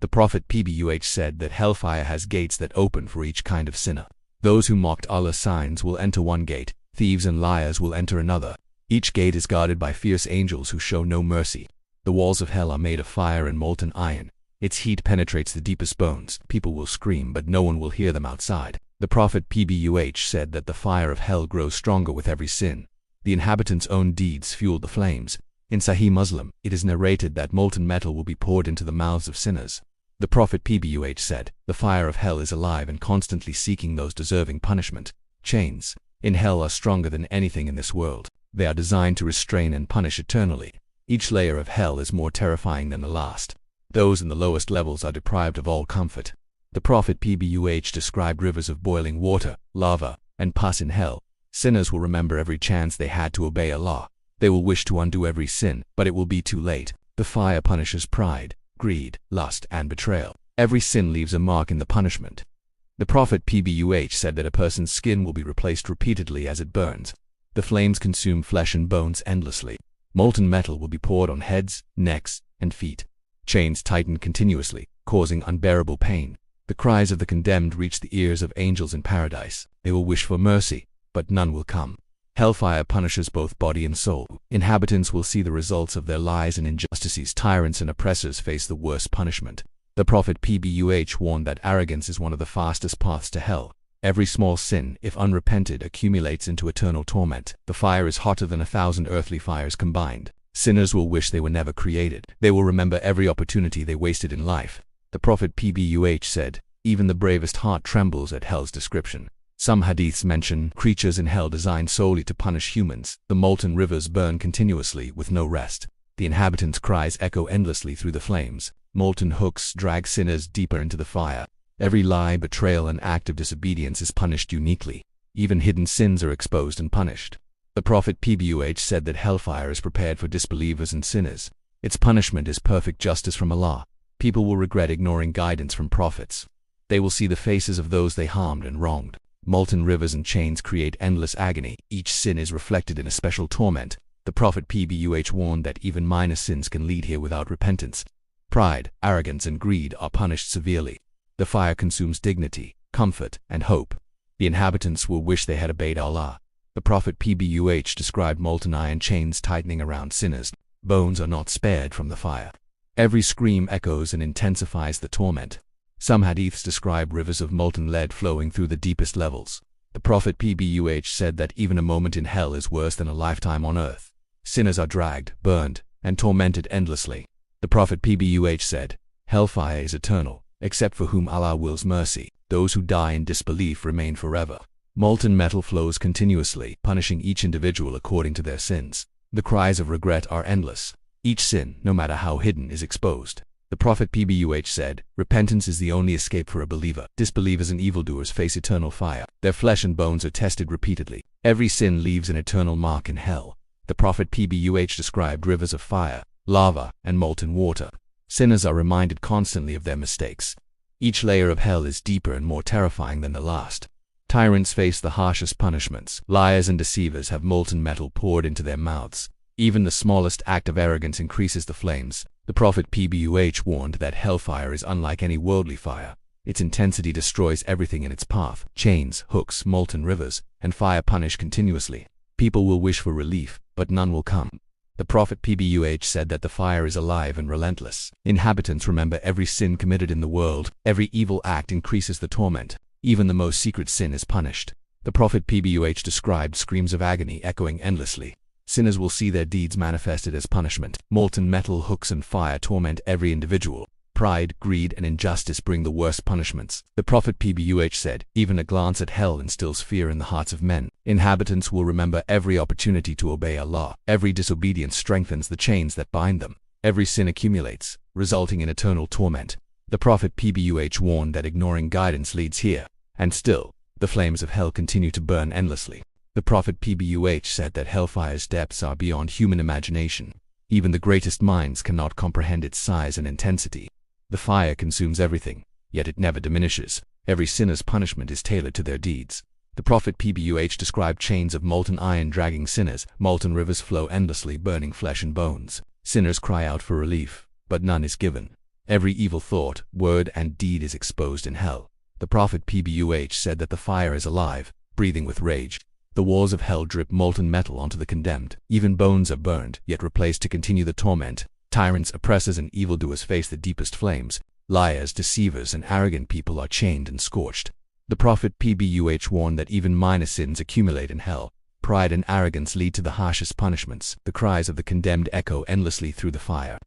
The Prophet PBUH said that hellfire has gates that open for each kind of sinner. Those who mocked Allah's signs will enter one gate, thieves and liars will enter another. Each gate is guarded by fierce angels who show no mercy. The walls of hell are made of fire and molten iron. Its heat penetrates the deepest bones. People will scream, but no one will hear them outside. The Prophet PBUH said that the fire of hell grows stronger with every sin. The inhabitants' own deeds fuel the flames. In Sahih Muslim, it is narrated that molten metal will be poured into the mouths of sinners. The Prophet PBUH said, the fire of hell is alive and constantly seeking those deserving punishment. Chains in hell are stronger than anything in this world. They are designed to restrain and punish eternally. Each layer of hell is more terrifying than the last. Those in the lowest levels are deprived of all comfort. The Prophet PBUH described rivers of boiling water, lava, and pus in hell. Sinners will remember every chance they had to obey Allah. They will wish to undo every sin, but it will be too late. The fire punishes pride, greed, lust, and betrayal. Every sin leaves a mark in the punishment. The Prophet PBUH said that a person's skin will be replaced repeatedly as it burns. The flames consume flesh and bones endlessly. Molten metal will be poured on heads, necks, and feet. Chains tighten continuously, causing unbearable pain. The cries of the condemned reach the ears of angels in paradise. They will wish for mercy, but none will come. Hellfire punishes both body and soul. Inhabitants will see the results of their lies and injustices. Tyrants and oppressors face the worst punishment. The Prophet PBUH warned that arrogance is one of the fastest paths to hell. Every small sin, if unrepented, accumulates into eternal torment. The fire is hotter than 1,000 earthly fires combined. Sinners will wish they were never created. They will remember every opportunity they wasted in life. The Prophet PBUH said, even the bravest heart trembles at hell's description. Some hadiths mention creatures in hell designed solely to punish humans. The molten rivers burn continuously with no rest. The inhabitants' cries echo endlessly through the flames. Molten hooks drag sinners deeper into the fire. Every lie, betrayal, and act of disobedience is punished uniquely. Even hidden sins are exposed and punished. The Prophet PBUH said that hellfire is prepared for disbelievers and sinners. Its punishment is perfect justice from Allah. People will regret ignoring guidance from prophets. They will see the faces of those they harmed and wronged. Molten rivers and chains create endless agony. Each sin is reflected in a special torment. The Prophet PBUH warned that even minor sins can lead here without repentance. Pride, arrogance, and greed are punished severely. The fire consumes dignity, comfort, and hope. The inhabitants will wish they had obeyed Allah. The Prophet PBUH described molten iron chains tightening around sinners. Bones are not spared from the fire. Every scream echoes and intensifies the torment. Some hadiths describe rivers of molten lead flowing through the deepest levels. The Prophet PBUH said that even a moment in hell is worse than a lifetime on earth. Sinners are dragged, burned, and tormented endlessly. The Prophet PBUH said, hellfire is eternal, except for whom Allah wills mercy. Those who die in disbelief remain forever. Molten metal flows continuously, punishing each individual according to their sins. The cries of regret are endless. Each sin, no matter how hidden, is exposed. The Prophet PBUH said, repentance is the only escape for a believer. Disbelievers and evildoers face eternal fire. Their flesh and bones are tested repeatedly. Every sin leaves an eternal mark in hell. The Prophet PBUH described rivers of fire, lava, and molten water. Sinners are reminded constantly of their mistakes. Each layer of hell is deeper and more terrifying than the last. Tyrants face the harshest punishments. Liars and deceivers have molten metal poured into their mouths. Even the smallest act of arrogance increases the flames. The Prophet PBUH warned that hellfire is unlike any worldly fire. Its intensity destroys everything in its path. Chains, hooks, molten rivers, and fire punish continuously. People will wish for relief, but none will come. The Prophet PBUH said that the fire is alive and relentless. Inhabitants remember every sin committed in the world. Every evil act increases the torment. Even the most secret sin is punished. The Prophet PBUH described screams of agony echoing endlessly. Sinners will see their deeds manifested as punishment. Molten metal, hooks, and fire torment every individual. Pride, greed, and injustice bring the worst punishments. The Prophet PBUH said, even a glance at hell instills fear in the hearts of men. Inhabitants will remember every opportunity to obey Allah. Every disobedience strengthens the chains that bind them. Every sin accumulates, resulting in eternal torment. The Prophet PBUH warned that ignoring guidance leads here, and still, the flames of hell continue to burn endlessly. The Prophet PBUH said that hellfire's depths are beyond human imagination. Even the greatest minds cannot comprehend its size and intensity. The fire consumes everything, yet it never diminishes. Every sinner's punishment is tailored to their deeds. The Prophet PBUH described chains of molten iron dragging sinners. Molten rivers flow endlessly, burning flesh and bones. Sinners cry out for relief, but none is given. Every evil thought, word, and deed is exposed in hell. The Prophet PBUH said that the fire is alive, breathing with rage. The walls of hell drip molten metal onto the condemned. Even bones are burned, yet replaced to continue the torment. Tyrants, oppressors, and evildoers face the deepest flames. Liars, deceivers, and arrogant people are chained and scorched. The Prophet PBUH warned that even minor sins accumulate in hell. Pride and arrogance lead to the harshest punishments. The cries of the condemned echo endlessly through the fire.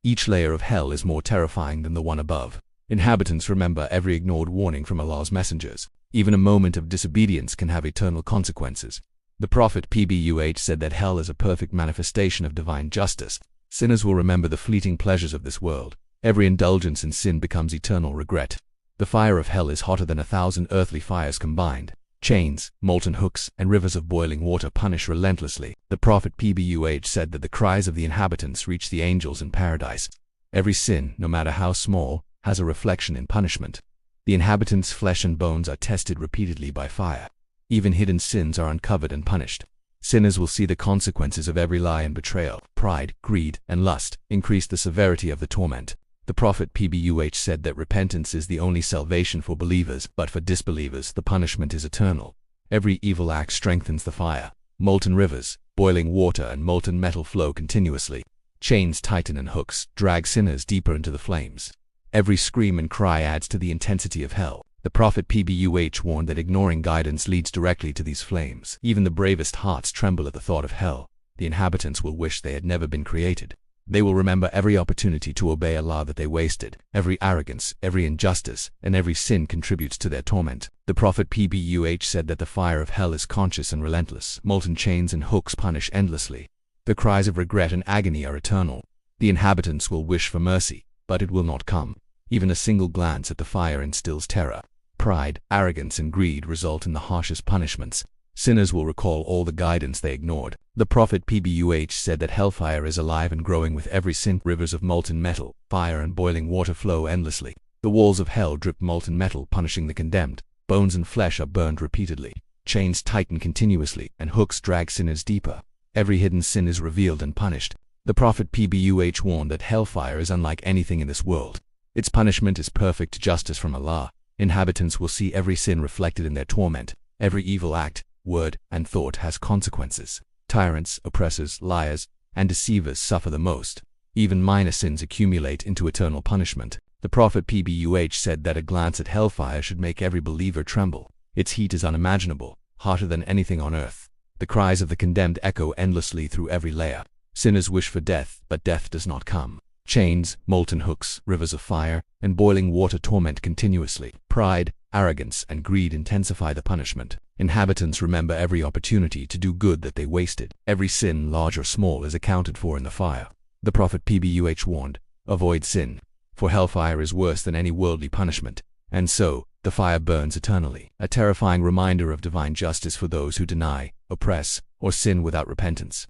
Each layer of hell is more terrifying than the one above. Inhabitants remember every ignored warning from Allah's messengers. Even a moment of disobedience can have eternal consequences. The Prophet PBUH said that hell is a perfect manifestation of divine justice. Sinners will remember the fleeting pleasures of this world. Every indulgence in sin becomes eternal regret. The fire of hell is hotter than 1,000 earthly fires combined. Chains, molten hooks, and rivers of boiling water punish relentlessly. The Prophet PBUH said that the cries of the inhabitants reach the angels in paradise. Every sin, no matter how small, has a reflection in punishment. The inhabitants' flesh and bones are tested repeatedly by fire. Even hidden sins are uncovered and punished. Sinners will see the consequences of every lie and betrayal. Pride, greed, and lust increase the severity of the torment. The Prophet PBUH said that repentance is the only salvation for believers, but for disbelievers the punishment is eternal. Every evil act strengthens the fire. Molten rivers, boiling water, and molten metal flow continuously. Chains tighten and hooks drag sinners deeper into the flames. Every scream and cry adds to the intensity of hell. The Prophet PBUH warned that ignoring guidance leads directly to these flames. Even the bravest hearts tremble at the thought of hell. The inhabitants will wish they had never been created. They will remember every opportunity to obey Allah that they wasted. Every arrogance, every injustice, and every sin contributes to their torment. The Prophet PBUH said that the fire of hell is conscious and relentless. Molten chains and hooks punish endlessly. The cries of regret and agony are eternal. The inhabitants will wish for mercy, but it will not come. Even a single glance at the fire instills terror. Pride, arrogance, and greed result in the harshest punishments. Sinners will recall all the guidance they ignored. The Prophet PBUH said that hellfire is alive and growing with every sin. Rivers of molten metal, fire, and boiling water flow endlessly. The walls of hell drip molten metal, punishing the condemned. Bones and flesh are burned repeatedly. Chains tighten continuously, and hooks drag sinners deeper. Every hidden sin is revealed and punished. The Prophet PBUH warned that hellfire is unlike anything in this world. Its punishment is perfect justice from Allah. Inhabitants will see every sin reflected in their torment. Every evil act, word, and thought has consequences. Tyrants, oppressors, liars, and deceivers suffer the most. Even minor sins accumulate into eternal punishment. The Prophet PBUH said that a glance at hellfire should make every believer tremble. Its heat is unimaginable, hotter than anything on earth. The cries of the condemned echo endlessly through every layer. Sinners wish for death, but death does not come. Chains, molten hooks, rivers of fire, and boiling water torment continuously. Pride, arrogance, and greed intensify the punishment. Inhabitants remember every opportunity to do good that they wasted. Every sin, large or small, is accounted for in the fire. The Prophet PBUH warned, avoid sin, for hellfire is worse than any worldly punishment, and so, the fire burns eternally. A terrifying reminder of divine justice for those who deny, oppress, or sin without repentance.